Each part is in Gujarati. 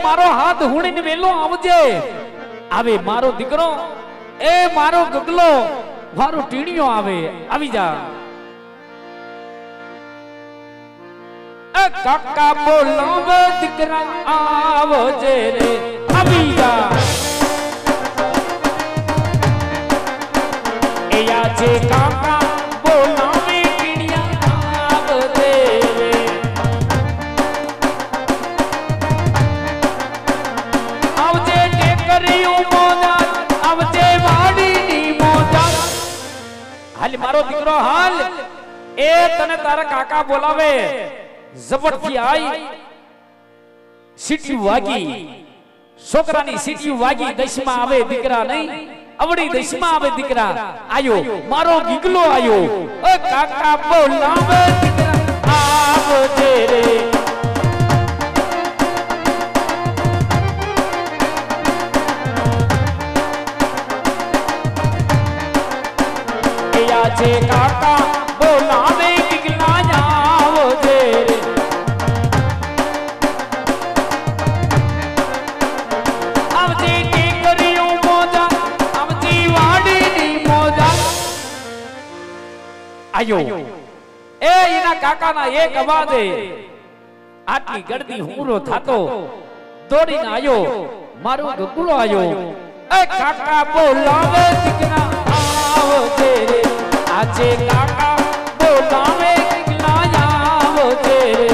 મારો હાથ હુણીને વેલો આવજે. આવે મારો દીકરો, એ મારો ગગલો, મારો ટીણીયો આવે, આવી જા. કાકા બોલાવે દીકરા આવજે રે, આવી જા. એ આજે કાકા બોલાવે ટીણિયા આવજે રે. આવજે ટેકરીયું મોજા, આવજે વાડીની મોજા. હાલ મારો દીકરો હાલ, એ તને તારા કાકા બોલાવે. જબરથી આઈ, સીટી વાગી, છોકરાની સીટી વાગી. દશમાં આવે દીકરા નહીં, અવડી દશમાં આવે દીકરા. આયો મારો ગીગલો આયો. ઓ કાકા બોલાવે દીકરા આવજે રે. એ આજે કાકા બોલાવે ગીગલા આવજે રે. આયો એ એના કાકાના એક અવાજે આટલી ગળદી હુમરો થાતો દોડીને આયો. મારો ગગુલો આયો. એ કાકા બોલાવે દીકરા આવજે રે. આજે કાકા બોલાવે દીકરા આવજે રે.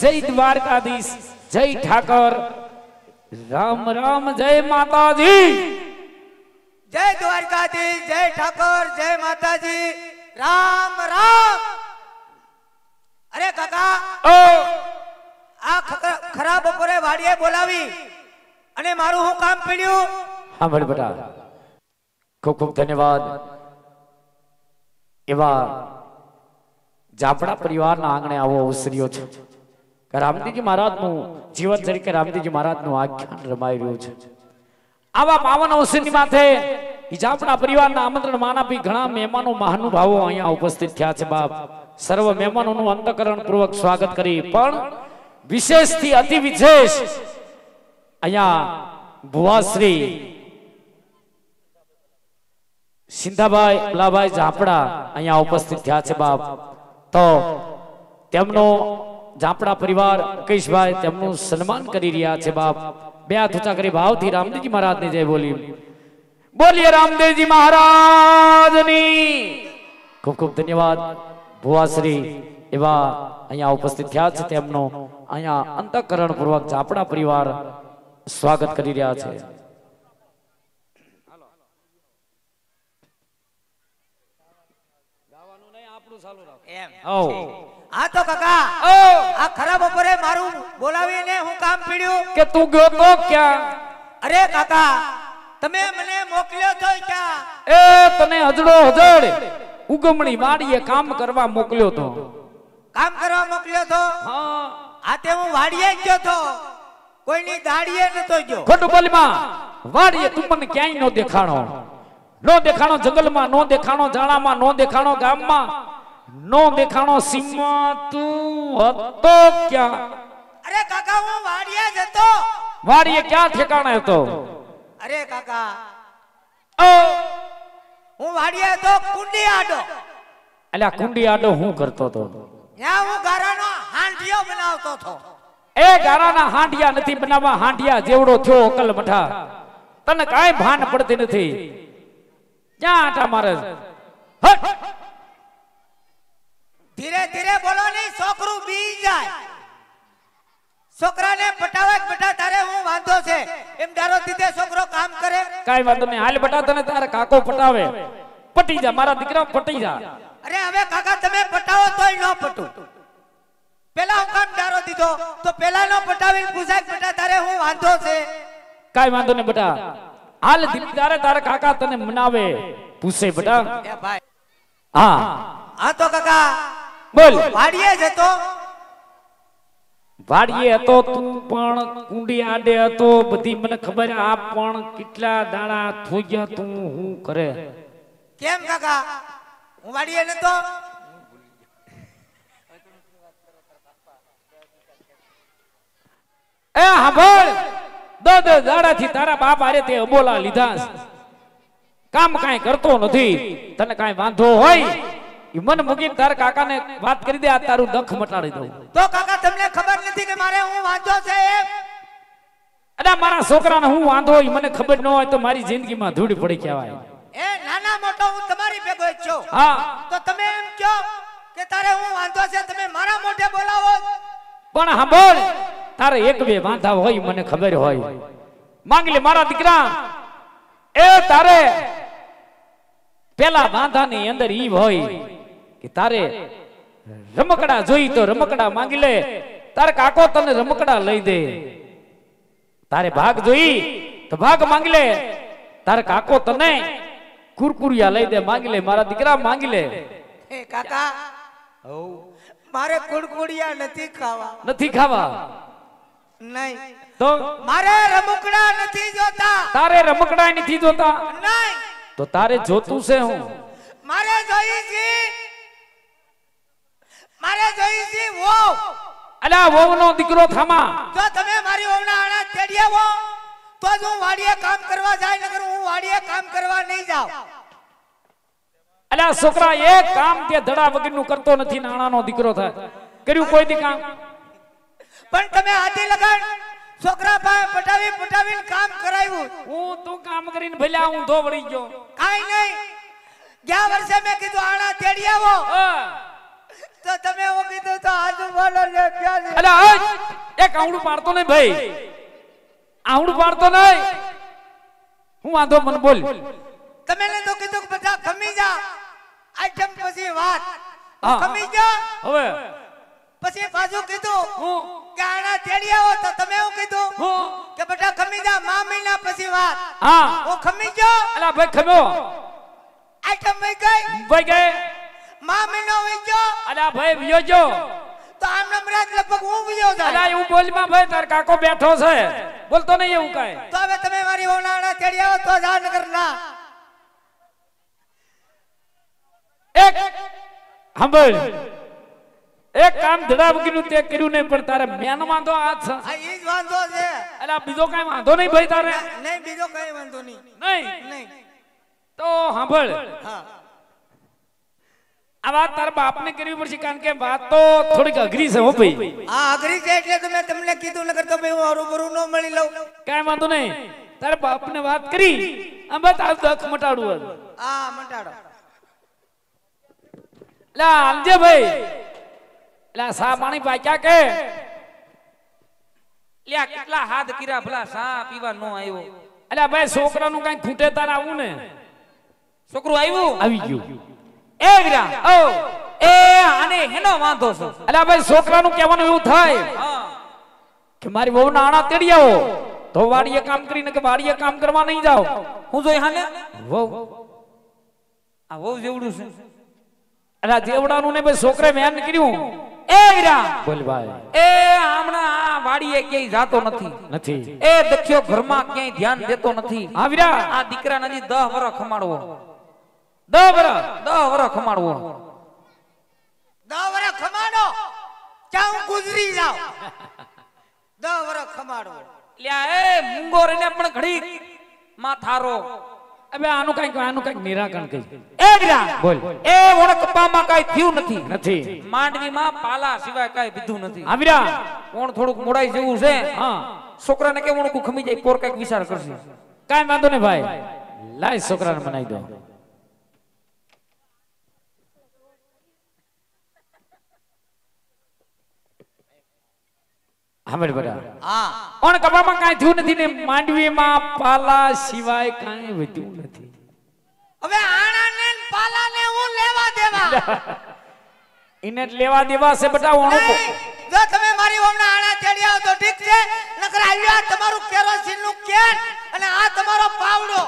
જય દ્વારકાધીશ, જય ઠાકર, રામ રામ, જય માતાજી. જય દ્વારકાધીશ, જય ઠાકર, જય માતાજી, રામ રામ. અરે કાકા, આ ખરા બપોરે વાડીએ બોલાવી અને મારું હું કામ પડ્યું? હા ભલે બેટા, ખૂબ ખૂબ ધન્યવાદ. એવા જાપડા પરિવારના આંગણે આવો અવસર્યો છે. રામદેવજી મહારાજનું જીવન તરીકે રામદેવજી મહારાજનું આખ્યાન રમાઈ રહ્યું છે. આવા પાવન અવસરની માથે જાપડા પરિવારના આમંત્રણ માનાપી ઘણા મહેમાનો મહાનુભાવો અહીંયા ઉપસ્થિત થયા છે. બાપ સર્વ મહેમાનોનું અંતઃકરણ પૂર્વક સ્વાગત કરી, પણ વિશેષથી અતિ વિશેષ અહીંયા ભુવાશ્રી સિંધાભાઈ ભલાભાઈ જાપડા અહીંયા ઉપસ્થિત થયા છે. બાપ તો તેમનો જાપડા પરિવાર મુકેશભાઈ તેમનું સન્માન કરી રહ્યા છે. બાપ બે હાથ ઊંચા કરી ભાવથી રામદેવજી મહારાજને જય બોલી. બોલીએ રામદેવજી મહારાજની. ખૂબ ખૂબ ધન્યવાદ. ભુવાશ્રી એવા અહીંયા ઉપસ્થિત થયા છે, તેમનો અહીંયા અંતઃકરણ પૂર્વક જાપડા પરિવાર સ્વાગત કરી રહ્યા છે. આ તો કાકા, આ ખરા બપોરે મારું બોલાવીને હું કામ પડ્યું કે તું ગયો તો ક્યાં? અરે કાકા, તમે મને મોકલ્યો તો ક્યાં? એ તને હજડો હજડ ઉગમણી વાડીએ કામ કરવા મોકલ્યો તો. કામ કરવા મોકલ્યો તો? હા. આ તે હું વાડીએ ગયો તો, કોઈની દાડીએ નતો ગયો. ખોટું બોલમાં. વાડીએ તું મને ક્યાંય નો દેખાણો. નો દેખાણો જંગલમાં, નો દેખાણો જાણામાં, નો દેખાણો ગામમાં, નો દેખાણો સીમમાં. તું હતો ક્યાં? અરે કાકા, હું વાડીએ જ હતો. વાડીએ ક્યાં ઠેકાણે હતો? અરે કાકા, હું વાડીએ હતો કુંડી આડો. અલ્યા કુંડી આડો હું કરતો તો? ત્યાં હું ગારાનો હાંડિયો બનાવતો હતો. એ ગારાના હાંડિયા નથી બનાવવા, હાંડિયા જેવડો થયો અકલ મઠા. તને કાંઈ ભાન પડતી નથી. ક્યાં આટા મારે? હટ! ધીરે ધીરે બોલો નહીં, છોકરું બી જાય. છોકરાને પટાવે બેટા, તારે હું વાંધો છે? એમ ડારો દીધે છોકરો કામ કરે. કાઈ વાંધો નહીં, હાલ બટા, તને તારે કાકો પટાવે. પટી જા મારા દીકરા, પટી જા. અરે હવે કાકા, તમે પટાવો તોય ન પટું. પેલા હું કામ ડારો દીધો તો પેલાનો પટાવીને પૂછાય બેટા તારે હું વાંધો છે? કાઈ વાંધો નહીં બેટા, હાલ તારે તારા કાકા તને મનાવે પૂછે બેટા. એ ભાઈ હા હા તો કાકા બોલ. વાડીએ જતો વાડીએ હતો તું પણ કુંડી આડે હતો, બધી મને ખબર. આ પણ કેટલા દાડા થઈ ગયા તું હું કરે? કેમ કાકા હું વાડીએ નતો? એ સાંભળ, દસ દાડાથી તારા બાપ આરે તે અબોલા લીધા, કામ કાંઈ કરતો નથી. તને કાંઈ વાંધો હોય ઈ મને મૂકીને તારા કાકાને વાત કરી દે, આ તારું દખ મટાડી દઉં. તો કાકા તમને ખબર નથી કે મારે હું વાંધો છે એમ? અરે મારા છોકરાને હું વાંધો હોય મને ખબર ન હોય તો મારી જિંદગીમાં ધૂળ પડી કહેવાય. એ નાના મોટો હું તમારી ભેગો જ છું. હા તો તમે એમ કહો કે તારે હું વાંધો છે, તમે મારા મોઢે બોલાવો. પણ સાંભળ, તારે એક બે વાંધા હોય મને ખબર હોય. માંગ લે મારા દીકરા, એ તારે પેલા વાંધાની અંદર ઈ હોય કે તારે રમકડા જોઈ તો રમકડા માંગી લે. તારે કાકો તને રમકડા લઈ દે. તારે ભાગ જોઈ તો ભાગ માંગી લે. તારે કાકો તને કુરકુરિયા લઈ દે. માંગી લે મારા દીકરા, માંગી લે. એ કાકા મારે કુડકુડિયા નથી ખાવા. નથી ખાવા? નહીં. તો મારે રમકડા નથી જોતા. તારે રમકડા નથી જોતા? નહીં. તો તારે જોતું છે હું? મારે જોઈ છે વો. અલા વહુનો દીકરો થામા. જો તમે મારી વહુના આણા તેડી આવો તો જ હું વાડીએ કામ કરવા જાય, નકર હું વાડીએ કામ કરવા નહીં જાઉં. અલા છોકરા એક કામ તે ધડા વગરનું કરતો નથી. નાણાનો દીકરો થાય, કર્યું કોઈ દી કામ? પણ તમે હાથી લગાડ છોકરા પાસે પટાવીને કામ કરાવ્યું. હું તો કામ કરીને ભલ્યા હું ધો વળી ગયો. કાઈ નહીં. ગયા વર્ષે મેં કીધું આણા તેડી આવો તો તમે એવું કીધું તો આજુ બોલો લે ક્યાં છે? અલા એક આવડું પાડતો નહીં ભાઈ, આવડું પાડતો નહીં. હું વાંધો મને બોલ. તમે ને તો કીધું કે બધા ખમી જા. આઈટમ પછી વાત હા. ખમી જા. હવે પછી પાછું કીધું હું કે આણા તેડી આવો તો તમે એવું કીધું હું કે બેટા ખમી જા. મા મહિના પછી વાત. હા હું ખમી ગયો. અલા ભાઈ ખમ્યો આઈટમ વઈ ગઈ. ભાઈ ગયે. મા મહિનો વઈ ગયો અલા ભાઈ વિયો જો. તો આમ નમરાજ લગભગ હું વિયો જાય. અલા એવું બોલ માં ભાઈ, તાર કાકો બેઠો છે, બોલતો નહીં એવું કાંઈ. તો હવે તમે મારી વહુના આણા તેડી આવો તો જા, નગર ના. એક સાંભળ, એક કામ ધડા વગરનું તે કર્યું નહીં, પણ તારે મેન વાંધો આ છે. આ ઈ જ વાંધો છે. અલા બીજો કાંઈ વાંધો નહીં ભાઈ તારે? નહીં બીજો કઈ વાંધો નહીં. નહીં નહીં. તો સાંભળ, હા આ વાત તારા બાપને કરવી પડશે, કારણ કે વાત તો થોડીક અઘરી છે હો ભાઈ. આ અઘરી છે એટલે તો મેં તમને કીધું, નકર તો ભાઈ હું હરુભરું ન મળી લઉં. કાંઈ વાંધો નહીં. તારા બાપને વાત કરી આ બસ આ દખ મટાડવું. હા મટાડો. લા આલજે ભાઈ. લા સા પાણી પાક્યા કે? લ્યા કેટલા હાથ કર્યા ભલા સા પીવા નો આવ્યો. અલ્યા ભાઈ છોકરાનું કઈ ખૂટે તાર આવું ને. છોકરું આવ્યું? આવી ગયું. એ વીરા ઓ એ આને હેનો વાંધો છે? અલ્યા ભાઈ છોકરાનું કહેવાનું એવું થાય હા કે મારી વહુ ના આણા તેડી આવો તો વાડીએ કામ કરીને કે વાડીએ કામ કરવા નહીં જાઓ. હું જોઈ હાને વહુ આ વહુ જેવડું છે. અલ્યા જેવડાનું ને ભાઈ છોકરે મેન કર્યું. એ વીરા બોલ ભાઈ. એ હમણાં આ વાડીએ ક્યાંય જાતો નથી. નથી. એ દખ્યો ઘરમાં ક્યાંય ધ્યાન દેતો નથી. હા વીરા, આ દીકરાને હજી 10 વર્ષ ખમાડવો. 10 વર્ષ 10 વર્ષ ખમાડવો. 10 વર્ષ ખમાડો ક્યાં હું ગુજરી જાઉં. 10 વર્ષ ખમાડો. લ્યા એ મૂંગો રહીને પણ ઘડી માથારો. હવે આનું કઈક નિરાકરણ કરી. એ વીરા બોલ. એ ઓળખવામાં કાઈ થયું નથી. નથી. માંડવીમાં પાલા સિવાય કાઈ બીધું નથી. હા વીરા. કોણ થોડુંક મોડાઈ જેવું છે. હા છોકરાને કે ઓણકું ખમી જાય પોર કઈક વિચાર કરશે. કાઈ વાંધો નહીં ભાઈ, લાય છોકરાને મનાઈ દો. સાંભળ બરા, હા ઓણ કબામાં કાંઈ થયું નથી ને માંડવીમાં પાલા સિવાય કાંઈ વધ્યું નથી. હવે આણાને ને પાલાને હું લેવા દેવા. એને લેવા દેવા છે બેટા. ઓણું નહીં, જો તમે મારી વહુના આણા તેડી આવો તો ઠીક છે, નકર આવ્યા તમારું કેરોસીનનું કેન અને આ તમારો પાવડો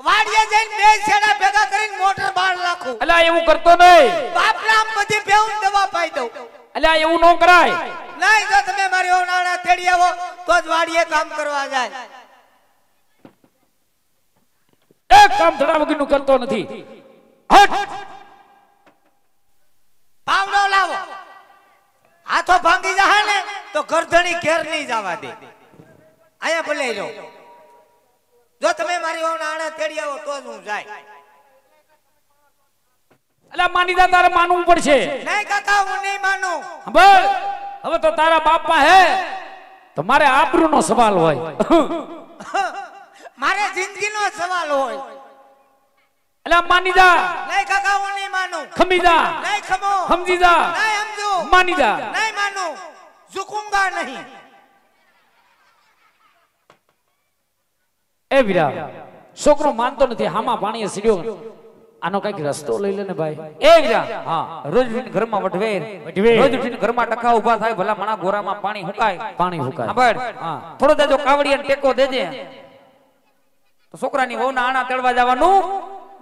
વાડીએ જઈને બે છેડા ભેગા કરીને મોટર બાળ નાખું. અલ્યા એવું કરતો નહીં. બાપરામ બધી બેઉન દવા પાઈ દઉં. અલ્યા એવું ન કરાય. નહીં, જો તમે મારી વહુના આણા તેડી આવો તો જ વાડીએ કામ કરવા જાય. એક કામ ધડા વગરનું કરતો નથી. હટ. પાવડો લાવો. હાથો ભાંગી જાય ને તો ગરદણી ઘેર નહીં જવા દે. આયા ભલે રહો. જો તમે મારી વહુના આણા તેડી આવો તો જ હું જાય. અલ્યા માની જા, તારે માનવું પડશે. નહીં કાકા, હું નહીં માનું. બસ હવે તો તારા બાપા હે તો મારે આબરૂનો સવાલ હોય. મારે જિંદગીનો સવાલ હોય. અલ્યા માની જા. નહીં કાકા, હું નહીં માનું. ખમી જા. નહીં ખમો. સમજી જા. નહીં સમજુ. માની જા. નહીં માનું. ઝુકુંગા નહીં. એ વીરા, છોકરો માનતો નથી. હામાં પાણીએ સીડ્યો. આનો કઈક રસ્તો લઈ લે ને ભાઈ. એ વીરા, હા, રોજ ઉઠીને ઘરમાં વઢવેર, રોજ ઉઠીને ઘરમાં ટકા ઉભા થાય, ભલા મણા ગોરામાં પાણી હુકાય. પાણી હુકાય. સાંભળ, હા. થોડો દેજો કાવડિયાને ટેકો દેજે તો છોકરાની વહુના આણા તેડવા જવાનું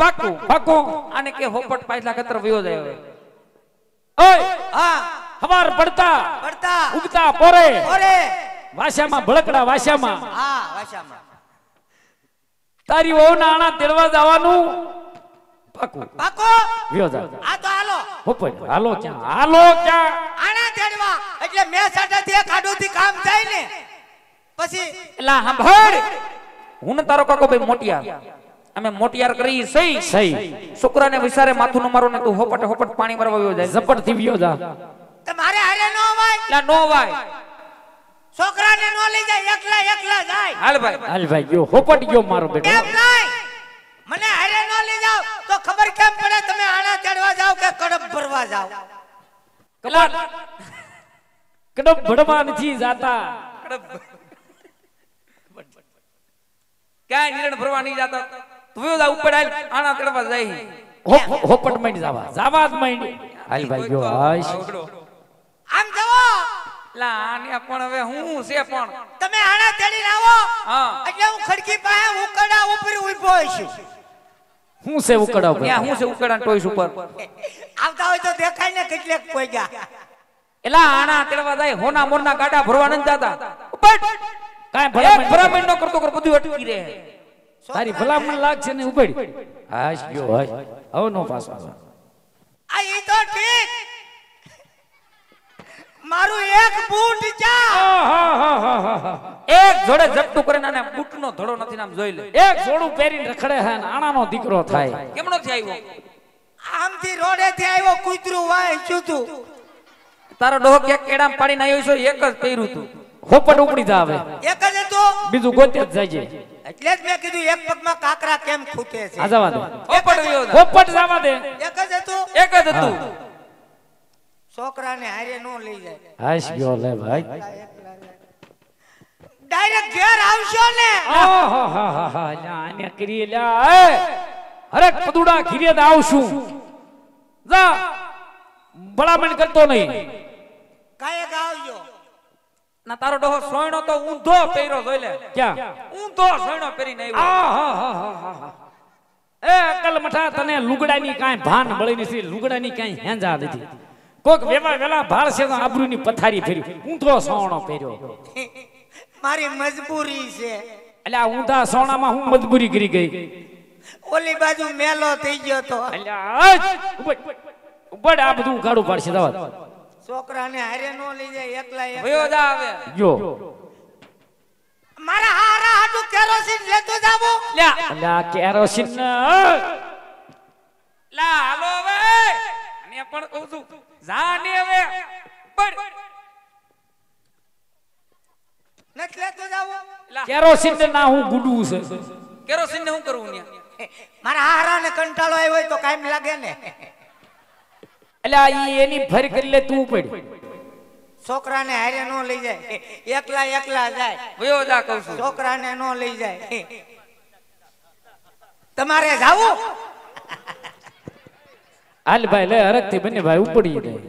પાકું. પાકો. આને કે હોપટ પાછલા કતર વયો જાય હવે. ઓય, હા, હવાર પડતા પડતા ઉગતા પોરે ઓરે. વાશામાં ભળકડા વાશામાં હા, વાશામાં. તારી વહુના આણા તેડવા જવાનું પાકું. પાકો. વ્યો જા. આ તો હાલો. હોપટ હાલો ક્યાં? હાલો ક્યાં? આણા તેડવા એટલે મેં સાટાથી એક આડોથી કામ થાય ને પછી. એલા સાંભળ, હું ને તારો કાકો ભાઈ મોટિયાર, અમે મોટિયાર કરી સહી સહી. છોકરાને વિચારે માથું ન મારો ને તું હોપટ હોપટ પાણી મારવા વયો જાય. ઝપટ થી વ્યો જા. તમારે હારે નો હોય. એલા નો વાય. છોકરાને નો લઈ જાય, એકલા એકલા જાય. હાલ ભાઈ. હાલ ભાઈ ગયો. હોપટ ગયો મારો બેટો. કેમ નહીં? મને હારે નો લઈ જાવ તો ખબર કેમ પડે તમે આણા તેડવા જાવ કે કડપ ભરવા જાવ? કમાલ. કડપ ભડવા નથી જાતા. ક્યાંય નિરણ ભરવા નહીં જાતા. તું વયો જા ઉપર હાલ, આણા તેડવા જાય. હોપટ માંડ જાવા. જાવા જ માંડ. હાલ ભાઈ ગયો. હાશ. આમ જવો. લા આને પણ હવે હું છે પણ તમે આણા તેડીને આવો હા. એટલે હું ખડકી પાસે ઉકડા ઉપર ઊભો છું. હું છે ઉકડા ઉપર? ત્યાં હું છે ઉકડા ટોઈસ ઉપર. આવતા હોય તો દેખાય ને કેટલેક કોઈ ગયા. એલા આણા તેડવા જાય, હોના મોરના ગાડા ભરવા નથી જાતા. ઉપર કાંઈ એક ભલામણ ભરામણ ન કરતો કર બધું અટકી રહે. તારી ભલામણ લાગશે ને ઉપાડી. હાશ ગયો. હાશ. હવે નો પાછો. આ ઈ તો ઠીક. મારું એક બૂટ ચા. એક જોડે ઝપટું કરીને આને બૂટનો ધડો નથી નામ જોઈ લે. એક જોડું પહેરીને રખડે છે ને આણાનો દીકરો થાય. કેમનો થી આવ્યો? આમથી રોડે થી આવ્યો, કૂતરું વાય ચૂતું. તારો ડોહો ક્યાંક કેડામ પાડીને આવ્યો છે, એક જ પહેર્યું તું. હોપટ ઉપડી જા હવે. એક જ હતું. બીજું ગોતે જ જાય છે. એટલે જ મેં કીધું એક પગમાં કાકરા કેમ ખૂટે છે. આ જવા દે. હોપટ વયો જા. હોપટ જવા દે. એક જ હતું. એક જ હતું. છોકરાને હારે નો લઈ જાય. હાશ ગયો લે ભાઈ. ડાયરેક્ટ ઘેર આવશો ને. આહાહાહા. લ્યા આને કરી લ્યા. એ અરે પદુડા ઘીરે જ આવશું. જા ભલામણ કરતો નહીં. કાયક આવજો. ના તારો ડોહો સોયણો તો ઊંધો પહેર્યો જોઈ લે. ક્યાં? ઊંધો સોયણો પહેરીને આવ્યો. આહાહાહા. એ અકલ મઠા, તને લુગડાની કાંઈ ભાન બળી નથી. લુગડાની કાંઈ હેંજા નથી. કોક વેલા ભાળશે તો આબરૂની પથારી ફેરી. ઊંધો સોણો પહેર્યો. મારી મજબૂરી છે. એટલે આ ઊંધા સોણામાં હું મજબૂરી કરી ગઈ. ઓલી બાજુ મેલો થઈ ગયો તો. ઉપર આ બધું કાઢું પાડશે. દવા છોકરાને હારે નો લઈ જાય, એકલા વયો એકલા. જા હવે. જો મારા હારા હાટુ કેરોસીન લેતો જાવો. લ્યા એટલે આ કેરોસીન લા હાલો હવે. અને પણ કહું છું જા ને હવે. બડ નથી લેતો જાવો. કેરોસીન ને ના હું ગુડવું છે. કેરોસીન ને શું કરવું ને? મારા હારાને કંટાળો આવ્યો હોય તો કાયમ લાગે ને. એટલે આ ઈ એની ફર કરી લે તું પડ. છોકરાને હારે નો લઈ જાય, એકલા એકલા જાય. વયો જા કહું છું. છોકરાને નો લઈ જાય. તમારે જાવું? હાલ ભાઈ લે હરખ થી બંને ભાઈ ઉપડી જાય.